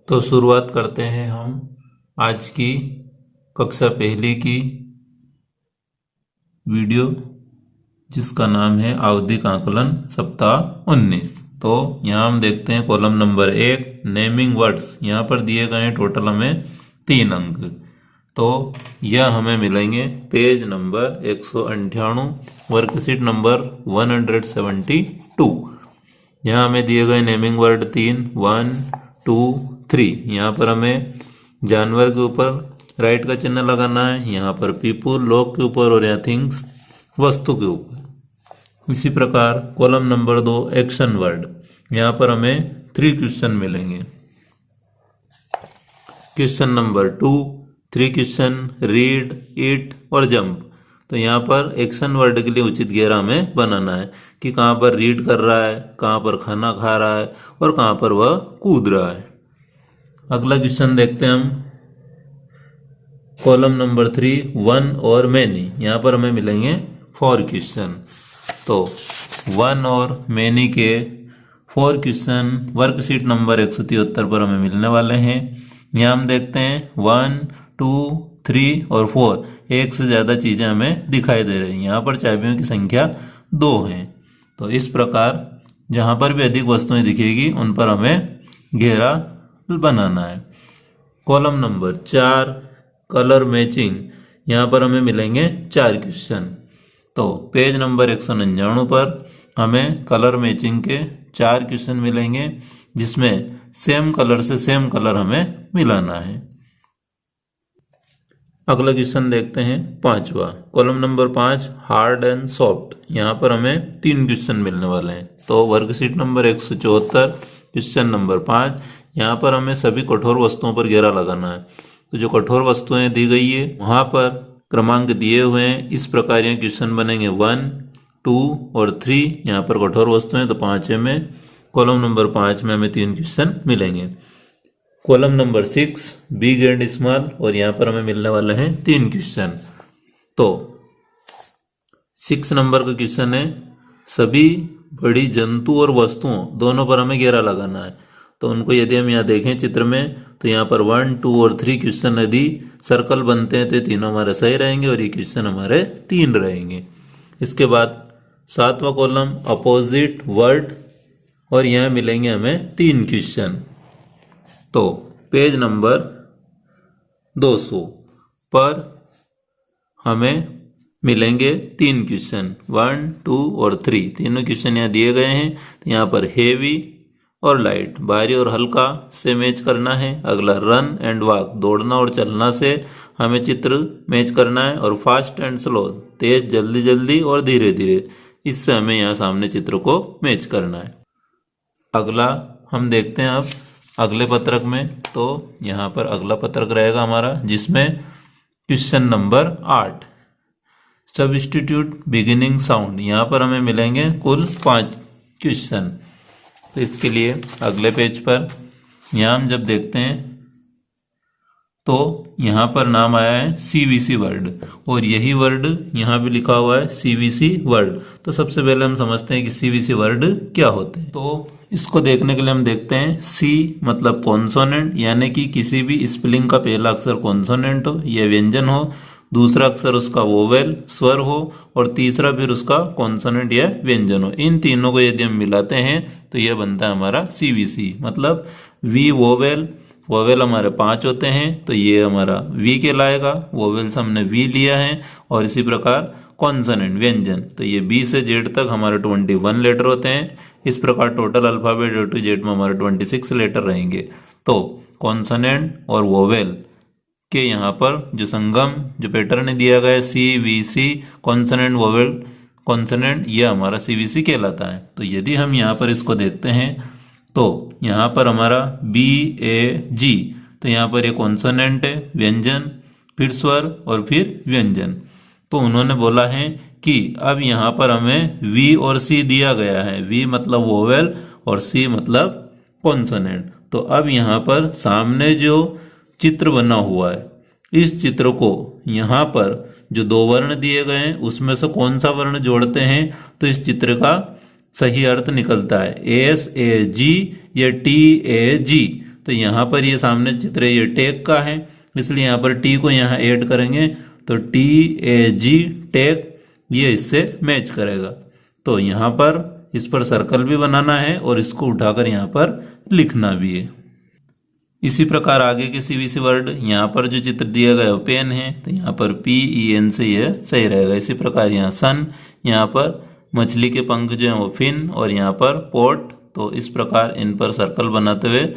तो शुरुआत करते हैं हम आज की कक्षा पहली की वीडियो, जिसका नाम है आवधिक आकलन सप्ताह 19। तो यहाँ हम देखते हैं कॉलम नंबर 1 नेमिंग वर्ड्स। यहाँ पर दिए गए हैं टोटल हमें 3 अंक। तो यह हमें मिलेंगे पेज नंबर 198, वर्कशीट नंबर 172। यहाँ हमें दिए गए नेमिंग वर्ड 3 1 2 3। यहाँ पर हमें जानवर के ऊपर राइट का चिन्ह लगाना है, यहाँ पर पीपुल लोग के ऊपर और यहाँ थिंग्स वस्तु के ऊपर। इसी प्रकार कॉलम नंबर 2 एक्शन वर्ड। यहाँ पर हमें 3 क्वेश्चन मिलेंगे। क्वेश्चन नंबर 2 3 क्वेश्चन रीड, ईट और जंप। तो यहाँ पर एक्शन वर्ड के लिए उचित घेरा हमें बनाना है कि कहाँ पर रीड कर रहा है, कहाँ पर खाना खा रहा है और कहाँ पर वह कूद रहा है। अगला क्वेश्चन देखते हैं हम कॉलम नंबर 3 वन और मैनी। यहाँ पर हमें मिलेंगे 4 क्वेश्चन। तो 1 और मैनी के 4 क्वेश्चन वर्कशीट नंबर 173 पर हमें मिलने वाले हैं। यहाँ हम देखते हैं 1 2 3 और 4 एक से ज़्यादा चीज़ें हमें दिखाई दे रही हैं। यहाँ पर चाबियों की संख्या 2 है। तो इस प्रकार जहाँ पर भी अधिक वस्तुएं दिखेगी उन पर हमें घेरा बनाना है। Column number 4 colour matching. यहाँ पर हमें मिलेंगे 4 क्वेश्चन। तो पेज नंबर 199 पर हमें कलर मैचिंग के 4 क्वेश्चन मिलेंगे, जिसमें सेम कलर से सेम कलर हमें मिलाना है। अगला क्वेश्चन देखते हैं 5वां column number 5 hard and soft. यहाँ पर हमें 3 क्वेश्चन मिलने वाले हैं। तो वर्कशीट नंबर 174 क्वेश्चन नंबर 5। यहाँ पर हमें सभी कठोर वस्तुओं पर घेरा लगाना है। तो जो कठोर वस्तुएं दी गई है वहाँ पर क्रमांक दिए हुए हैं। इस प्रकार ये क्वेश्चन बनेंगे 1 2 और 3। यहाँ पर कठोर वस्तुएं तो 5 में। कॉलम नंबर 5 में हमें 3 क्वेश्चन मिलेंगे। Column number 6 big and small, और यहाँ पर हमें मिलने वाले हैं 3 क्वेश्चन। तो 6 नंबर का क्वेश्चन है सभी बड़ी जंतु और वस्तुओं दोनों पर हमें घेरा लगाना है। तो उनको यदि हम यहाँ देखें चित्र में, तो यहाँ पर 1 2 और 3 क्वेश्चन यदि सर्कल बनते हैं तो ये तीनों हमारे सही रहेंगे और ये क्वेश्चन हमारे 3 रहेंगे। इसके बाद 7वां कॉलम अपोजिट वर्ड, और यहाँ मिलेंगे हमें 3 क्वेश्चन। तो पेज नंबर 200 पर हमें मिलेंगे 3 क्वेश्चन 1 2 और 3। तीनों क्वेश्चन यहाँ दिए गए हैं। तो यहाँ पर हेवी और लाइट, भारी और हल्का से मैच करना है। अगला रन एंड वॉक, दौड़ना और चलना से हमें चित्र मैच करना है। और फास्ट एंड स्लो, तेज जल्दी जल्दी और धीरे धीरे, इससे हमें यहाँ सामने चित्र को मैच करना है। अगला हम देखते हैं अब अगले पत्रक में। तो यहाँ पर अगला पत्रक रहेगा हमारा, जिसमें question number 8 substitute beginning sound. यहाँ पर हमें मिलेंगे कुल 5 क्वेश्चन। तो इसके लिए अगले पेज पर यहाँ हम जब देखते हैं तो यहाँ पर नाम आया है CVC वर्ड, और यही वर्ड यहाँ भी लिखा हुआ है CVC वर्ड। तो सबसे पहले हम समझते हैं कि CVC वर्ड क्या होते हैं। तो इसको देखने के लिए हम देखते हैं C मतलब कॉन्सोनेंट, यानी कि किसी भी स्पेलिंग का पहला अक्षर कॉन्सोनेंट हो या व्यंजन हो, दूसरा अक्षर उसका वोवेल स्वर हो, और तीसरा फिर उसका कॉन्सोनेंट या व्यंजन हो। इन तीनों को यदि हम मिलाते हैं तो यह बनता है हमारा CVC। मतलब V वोवेल, वोवेल हमारे 5 होते हैं तो ये हमारा V कहलाएगा। वोवेल से हमने V लिया है। और इसी प्रकार कॉन्सोनेंट व्यंजन, तो ये B से Z तक हमारे 21 लेटर होते हैं। इस प्रकार total alphabet A to Z में हमारे 26 लेटर रहेंगे। तो कॉन्सोनेंट और वोवेल के यहाँ पर जो संगम जो पैटर्न दिया गया है CVC, कॉन्सोनेंट वोवेल कॉन्सोनेंट, ये हमारा CVC कहलाता है। तो यदि हम यहाँ पर इसको देखते हैं तो यहाँ पर हमारा BAG, तो यहाँ पर ये कॉन्सोनेंट है, व्यंजन, फिर स्वर और फिर व्यंजन। तो उन्होंने बोला है कि अब यहाँ पर हमें V और C दिया गया है। V मतलब वोवेल और C मतलब कॉन्सोनेंट। तो अब यहाँ पर सामने जो चित्र बना हुआ है, इस चित्र को यहाँ पर जो 2 वर्ण दिए गए हैं उसमें से कौन सा वर्ण जोड़ते हैं तो इस चित्र का सही अर्थ निकलता है। ASAG या TAG। तो यहाँ पर ये सामने चित्र ये टेक का है, इसलिए यहाँ पर टी को यहाँ ऐड करेंगे तो TAG टेक ये इससे मैच करेगा। तो यहाँ पर इस पर सर्कल भी बनाना है और इसको उठाकर यहाँ पर लिखना भी है। इसी प्रकार आगे के CVC वर्ड, यहाँ पर जो चित्र दिया गया वो पेन है, तो यहाँ पर PEN से यह सही रहेगा। इसी प्रकार यहाँ सन, यहाँ पर मछली के पंख जो है वो फिन, और यहाँ पर पोर्ट। तो इस प्रकार इन पर सर्कल बनाते हुए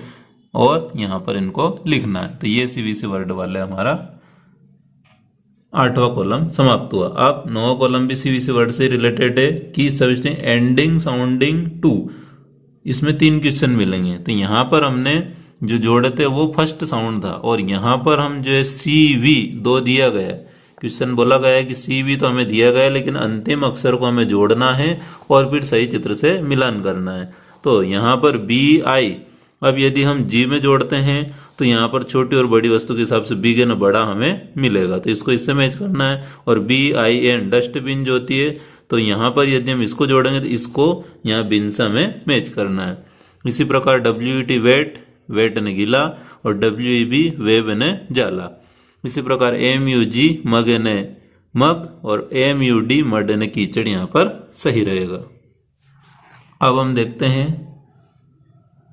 और यहाँ पर इनको लिखना है। तो ये CVC वर्ड वाला हमारा 8वां कॉलम समाप्त हुआ। अब 9वां कॉलम भी CVC वर्ड से रिलेटेड है कि सविष्टिंग एंडिंग साउंडिंग टू, इसमें 3 क्वेश्चन मिलेंगे। तो यहाँ पर हमने जो जोड़े थे वो फर्स्ट साउंड था, और यहाँ पर हम जो है CV 2 दिया गया है। क्वेश्चन बोला गया है कि CV तो हमें दिया गया है, लेकिन अंतिम अक्षर को हमें जोड़ना है और फिर सही चित्र से मिलान करना है। तो यहाँ पर BI, अब यदि हम G में जोड़ते हैं तो यहाँ पर छोटी और बड़ी वस्तु के हिसाब से बिग एंड बड़ा हमें मिलेगा, तो इसको इससे मैच करना है। और BIN डस्टबिन जो होती है, तो यहाँ पर यदि हम इसको जोड़ेंगे तो इसको यहाँ बिन से हमें मैच करना है। इसी प्रकार WET वेट, वेट ने गीला, और WEB वेब ने जाला। इसी प्रकार MUG मग ने मग, और MUD मड ने कीचड़ यहाँ पर सही रहेगा। अब हम देखते हैं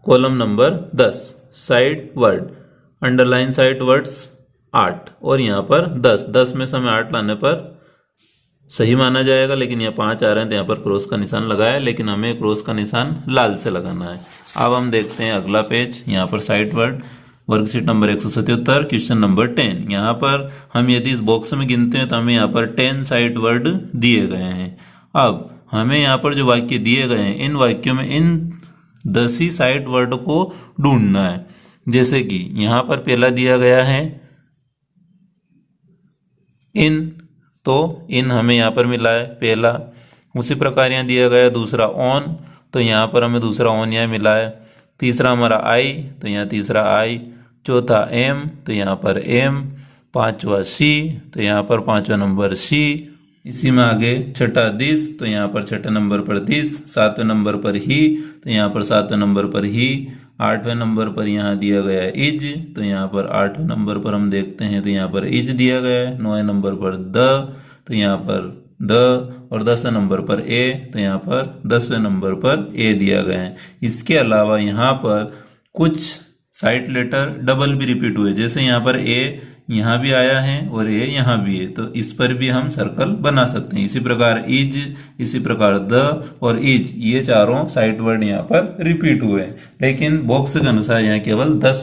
column number 10 side word, underline side words 8, और यहाँ पर 10 में से हमें 8 लाने पर सही माना जाएगा, लेकिन यहाँ 5 आ रहे हैं तो यहाँ पर क्रॉस का निशान लगाया, लेकिन हमें क्रॉस का निशान लाल से लगाना है। अब हम देखते हैं अगला पेज, यहाँ पर side word worksheet number 177 question number 10। यहाँ पर हम यदि इस बॉक्स में गिनते हैं तो हमें यहाँ पर 10 साइड वर्ड दिए गए हैं। अब हमें यहाँ पर जो वाक्य दिए गए हैं, इन वाक्यों में इन 10 ही साइड वर्ड को ढूंढना है। जैसे कि यहाँ पर पहला दिया गया है इन, तो इन हमें यहाँ पर मिला है पहला। उसी प्रकार यहाँ दिया गया दूसरा ऑन, तो यहाँ पर हमें दूसरा ऑन यहाँ मिला है। तीसरा हमारा आई, तो यहाँ तीसरा आई। चौथा एम, तो यहाँ पर एम। पांचवा सी, तो यहाँ पर पांचवा नंबर सी। इसी में आगे छठा दिस, तो यहाँ पर छठे नंबर पर दिस। सातवें नंबर पर ही, तो यहाँ पर सातवें नंबर पर ही। आठवें नंबर पर यहाँ दिया गया है इज, तो यहाँ पर आठवें नंबर पर हम देखते हैं तो यहाँ पर इज दिया गया है। नौवें नंबर पर द, तो यहाँ पर द, और 10वें नंबर पर ए, तो यहाँ पर 10वें नंबर पर ए दिया गया है। इसके अलावा यहाँ पर कुछ साइड लेटर डबल भी रिपीट हुए, जैसे यहाँ पर ए यहाँ भी आया है और ए यहाँ भी है, तो इस पर भी हम सर्कल बना सकते हैं। इसी प्रकार इज, इसी प्रकार द और इज, ये चारों साइड वर्ड यहाँ पर रिपीट हुए हैं, लेकिन बॉक्स के अनुसार यहाँ केवल 10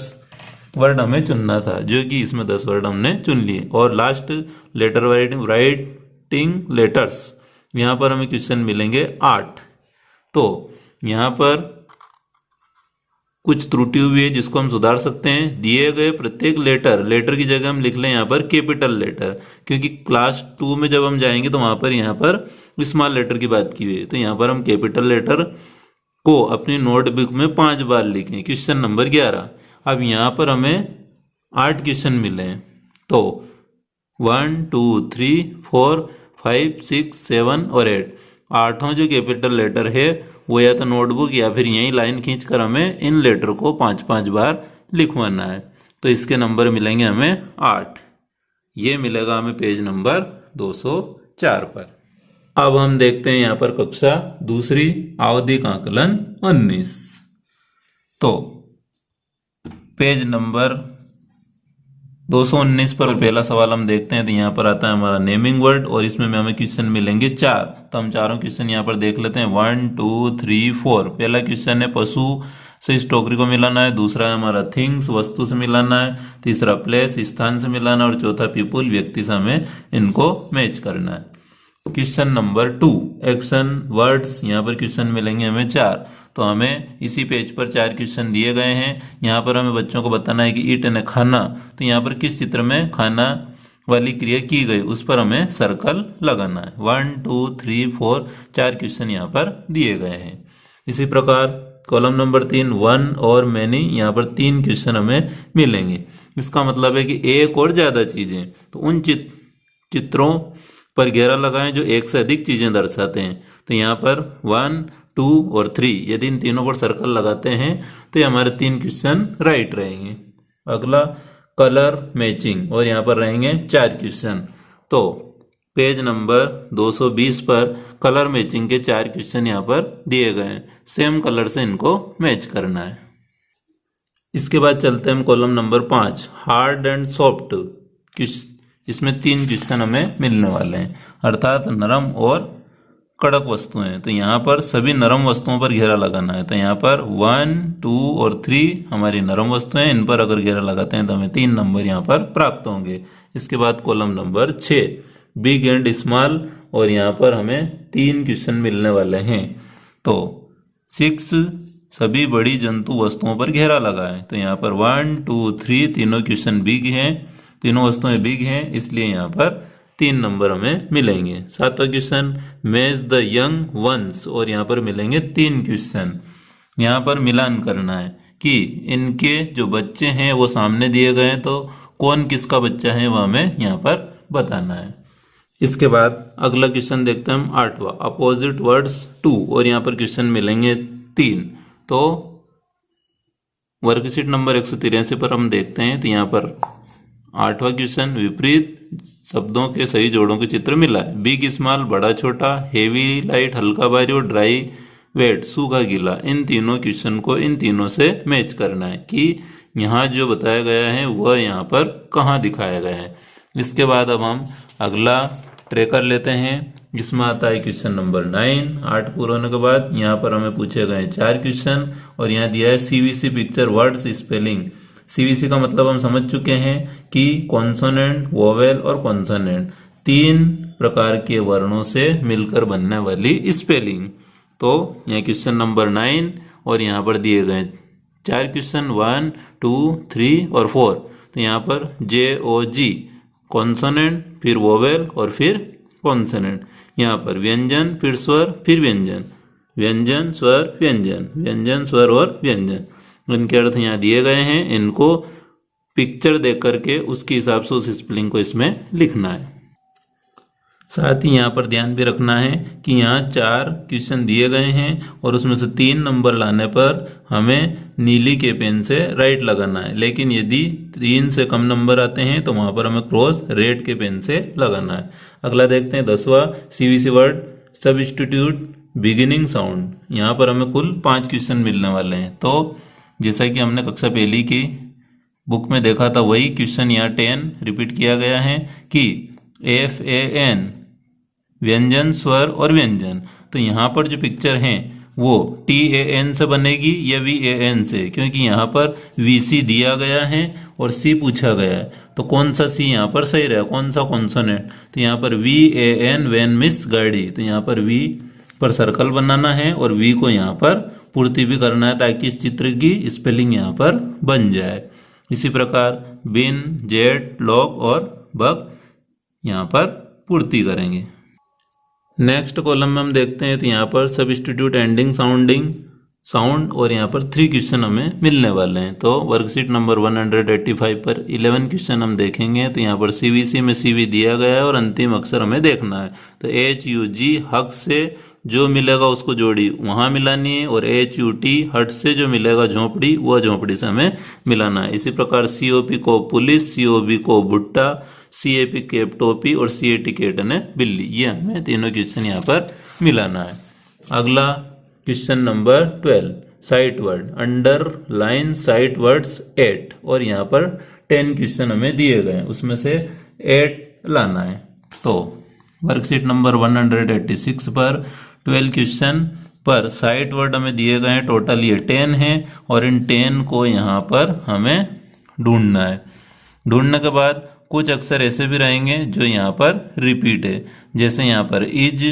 वर्ड हमें चुनना था, जो कि इसमें 10 वर्ड हमने चुन लिए। और लास्ट लेटर राइटिंग लेटर्स, यहाँ पर हमें क्वेश्चन मिलेंगे 8। तो यहाँ पर कुछ त्रुटि हुई है जिसको हम सुधार सकते हैं। दिए गए प्रत्येक लेटर की जगह हम लिख लें यहाँ पर कैपिटल लेटर, क्योंकि क्लास 2 में जब हम जाएंगे तो वहाँ पर यहाँ पर स्मॉल लेटर की बात की हुई है। तो यहाँ पर हम कैपिटल लेटर को अपनी नोटबुक में 5 बार लिखें। Question number 11। अब यहाँ पर हमें 8 क्वेश्चन मिले हैं, तो 1 2 3 4 5 6 7 और 8, 8 जो कैपिटल लेटर है वो या तो नोटबुक या फिर यहीं लाइन खींचकर हमें इन लेटर को 5-5 बार लिखवाना है। तो इसके नंबर मिलेंगे हमें 8। ये मिलेगा हमें पेज नंबर 204 पर। अब हम देखते हैं यहाँ पर कक्षा दूसरी आवधिक आकलन 19। तो पेज नंबर 219 पर पहला सवाल हम देखते हैं, तो यहाँ पर आता है हमारा नेमिंग वर्ड, और इसमें हमें क्वेश्चन मिलेंगे 4। तो हम चारों क्वेश्चन यहाँ पर देख लेते हैं। 1 2 3 4। पहला क्वेश्चन है पशु से इस टोकरी को मिलाना है। दूसरा है हमारा थिंग्स, वस्तु से मिलाना है। तीसरा प्लेस, स्थान से मिलाना है। और चौथा पीपुल, व्यक्ति से हमें इनको मैच करना है। क्वेश्चन नंबर 2 एक्शन वर्ड्स, यहाँ पर क्वेश्चन मिलेंगे हमें 4। तो हमें इसी पेज पर 4 क्वेश्चन दिए गए हैं। यहाँ पर हमें बच्चों को बताना है कि ईट यानी खाना, तो यहाँ पर किस चित्र में खाना वाली क्रिया की गई उस पर हमें सर्कल लगाना है। 1 2 3 4 4 क्वेश्चन यहाँ पर दिए गए हैं। इसी प्रकार कॉलम नंबर 3 वन और मैनी, यहाँ पर 3 क्वेश्चन हमें मिलेंगे। इसका मतलब है कि एक और ज़्यादा चीज़ें, तो उन चित्रों पर घेरा लगाएं जो एक से अधिक चीज़ें दर्शाते हैं। तो यहाँ पर 1 और 3, यदि इन तीनों पर सर्कल लगाते हैं तो ये हमारे 3 क्वेश्चन राइट रहेंगे। अगला कलर मैचिंग, और यहाँ पर रहेंगे 4 क्वेश्चन। तो पेज नंबर 220 पर कलर मैचिंग के 4 क्वेश्चन यहाँ पर दिए गए हैं, सेम कलर से इनको मैच करना है। इसके बाद चलते हैं हम column number 5, hard and soft. इसमें 3 क्वेश्चन हमें मिलने वाले हैं, अर्थात नरम और कड़क वस्तुएं। तो यहाँ पर सभी नरम वस्तुओं पर घेरा लगाना है। तो यहाँ पर 1, 2 और 3 हमारी नरम वस्तुएं, इन पर अगर घेरा लगाते हैं तो हमें 3 नंबर यहाँ पर प्राप्त होंगे। इसके बाद column number 6, big and small, और यहाँ पर हमें 3 क्वेश्चन मिलने वाले हैं। तो 6, सभी बड़ी जंतु वस्तुओं पर घेरा लगाएं। तो यहाँ पर 1, 2, 3 तीनों क्वेश्चन बिग हैं, तीनों वस्तुएं बिग हैं, इसलिए यहाँ पर 3 नंबर हमें मिलेंगे। 7वां question, match the young ones, और यहाँ पर मिलेंगे 3 क्वेश्चन। यहाँ पर मिलान करना है कि इनके जो बच्चे हैं वो सामने दिए गए हैं, तो कौन किसका बच्चा है वह हमें यहाँ पर बताना है। इसके बाद अगला क्वेश्चन देखते हैं हम 8वां, अपोजिट वर्ड्स 2, और यहाँ पर क्वेश्चन मिलेंगे 3। तो वर्कशीट नंबर 183 पर हम देखते हैं, तो यहाँ पर 8वां क्वेश्चन, विपरीत शब्दों के सही जोड़ों के चित्र मिला है। बिग स्मॉल, बड़ा छोटा, हेवी लाइट, हल्का भारी, और ड्राई वेट, सूखा गीला। इन तीनों क्वेश्चन को इन तीनों से मैच करना है कि यहाँ जो बताया गया है वह यहाँ पर कहाँ दिखाया गया है। इसके बाद अब हम अगला ट्रेकर लेते हैं, जिसमें आता है क्वेश्चन नंबर 9। 8 पूरा होने के बाद यहाँ पर हमें पूछे गए 4 क्वेश्चन, और यहाँ दिया है CVC picture words spelling. CVC का मतलब हम समझ चुके हैं कि कॉन्सोनेंट, वोवेल और कॉन्सोनेंट, 3 प्रकार के वर्णों से मिलकर बनने वाली स्पेलिंग। तो यहाँ क्वेश्चन नंबर 9, और यहाँ पर दिए गए 4 क्वेश्चन 1, 2, 3 और 4। तो यहाँ पर JOG कॉन्सोनेंट, फिर वोवेल और फिर कॉन्सोनेंट। यहाँ पर व्यंजन, फिर स्वर, फिर व्यंजन, व्यंजन स्वर व्यंजन, व्यंजन स्वर और व्यंजन। इनके अर्थ यहाँ दिए गए हैं, इनको पिक्चर देख करके उसके हिसाब से उस स्पेलिंग को इसमें लिखना है। साथ ही यहाँ पर ध्यान भी रखना है कि यहाँ 4 क्वेश्चन दिए गए हैं, और उसमें से 3 नंबर लाने पर हमें नीली के पेन से राइट लगाना है, लेकिन यदि 3 से कम नंबर आते हैं तो वहाँ पर हमें क्रॉस रेड के पेन से लगाना है। अगला देखते हैं 10वां, CVC word substitute beginning sound. यहाँ पर हमें कुल 5 क्वेश्चन मिलने वाले हैं। तो जैसा कि हमने कक्षा पहली की बुक में देखा था, वही क्वेश्चन यहाँ 10 रिपीट किया गया है कि FAN व्यंजन, स्वर और व्यंजन। तो यहाँ पर जो पिक्चर हैं वो TAN से बनेगी या VAN से, क्योंकि यहाँ पर VC दिया गया है और C पूछा गया है। तो कौन सा C यहाँ पर सही रहेगा, कौन सा कॉन्सोनेंट? तो यहाँ पर VAN वैन मिस गाड़ी। तो यहाँ पर V पर सर्कल बनाना है और V को यहाँ पर पूर्ति भी करना है, ताकि इस चित्र की स्पेलिंग यहाँ पर बन जाए। इसी प्रकार बिन, जेट, लॉक और बग यहाँ पर पूर्ति करेंगे। नेक्स्ट कॉलम में हम देखते हैं, तो यहाँ पर सब्स्टिट्यूट एंडिंग साउंडिंग साउंड, और यहाँ पर 3 क्वेश्चन हमें मिलने वाले हैं। तो वर्कशीट नंबर 185 पर 11 क्वेश्चन हम देखेंगे। तो यहाँ पर CVC में CV दिया गया है और अंतिम अक्षर हमें देखना है। तो HUG हक से जो मिलेगा उसको जोड़ी वहाँ मिलानी है, और HUT हट से जो मिलेगा झोंपड़ी, वह झोंपड़ी से हमें मिलाना है। इसी प्रकार COP को पुलिस, COB को भुट्टा, CAP कैप टोपी और CAT कैट ने बिल्ली। ये हमें तीनों क्वेश्चन यहाँ पर मिलाना है। अगला question number 12, site word underline sight words 8, और यहाँ पर 10 क्वेश्चन हमें दिए गए हैं, उसमें से 8 लाना है। तो वर्कशीट नंबर 186 पर 12 क्वेश्चन पर साइट वर्ड हमें दिए गए हैं, टोटल ये 10 हैं, और इन 10 को यहाँ पर हमें ढूंढना है। ढूंढने के बाद कुछ अक्षर ऐसे भी रहेंगे जो यहाँ पर रिपीट है, जैसे यहाँ पर इज,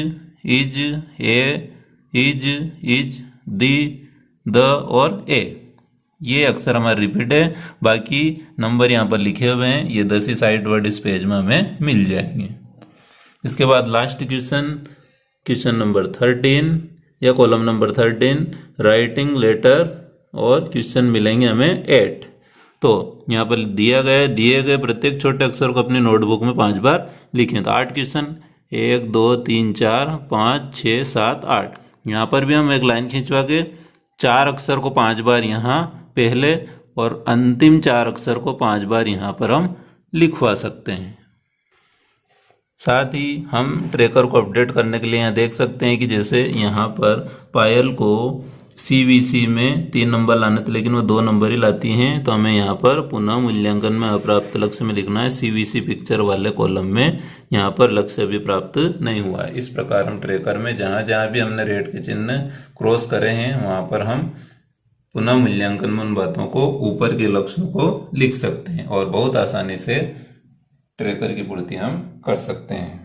ए, इज, द और ए, ये अक्षर हमारे रिपीट है। बाकी नंबर यहाँ पर लिखे हुए हैं, ये 10 ही साइट वर्ड इस पेज में हमें मिल जाएंगे। इसके बाद लास्ट क्वेश्चन नंबर 13 या कॉलम नंबर 13, राइटिंग लेटर, और क्वेश्चन मिलेंगे हमें 8। तो यहाँ पर दिए गए प्रत्येक छोटे अक्षर को अपनी नोटबुक में 5 बार लिखें। तो 8 क्वेश्चन, 1, 2, 3, 4, 5, 6, 7, 8। यहाँ पर भी हम एक लाइन खिंचवा के 4 अक्षर को 5 बार यहाँ पहले और अंतिम 4 अक्षर को 5 बार यहाँ पर हम लिखवा सकते हैं। साथ ही हम ट्रैकर को अपडेट करने के लिए यहाँ देख सकते हैं कि जैसे यहाँ पर पायल को CVC में 3 नंबर लाने थे लेकिन वो 2 नंबर ही लाती हैं, तो हमें यहाँ पर पुनः मूल्यांकन में अप्राप्त लक्ष्य में लिखना है CVC पिक्चर वाले कॉलम में यहाँ पर लक्ष्य अभी प्राप्त नहीं हुआ है। इस प्रकार हम ट्रैकर में जहाँ जहाँ भी हमने रेट के चिन्ह क्रॉस करे हैं वहाँ पर हम पुनः मूल्यांकन में उन बातों को ऊपर के लक्ष्यों को लिख सकते हैं और बहुत आसानी से ट्रैकर की पूर्ति हम कर सकते हैं।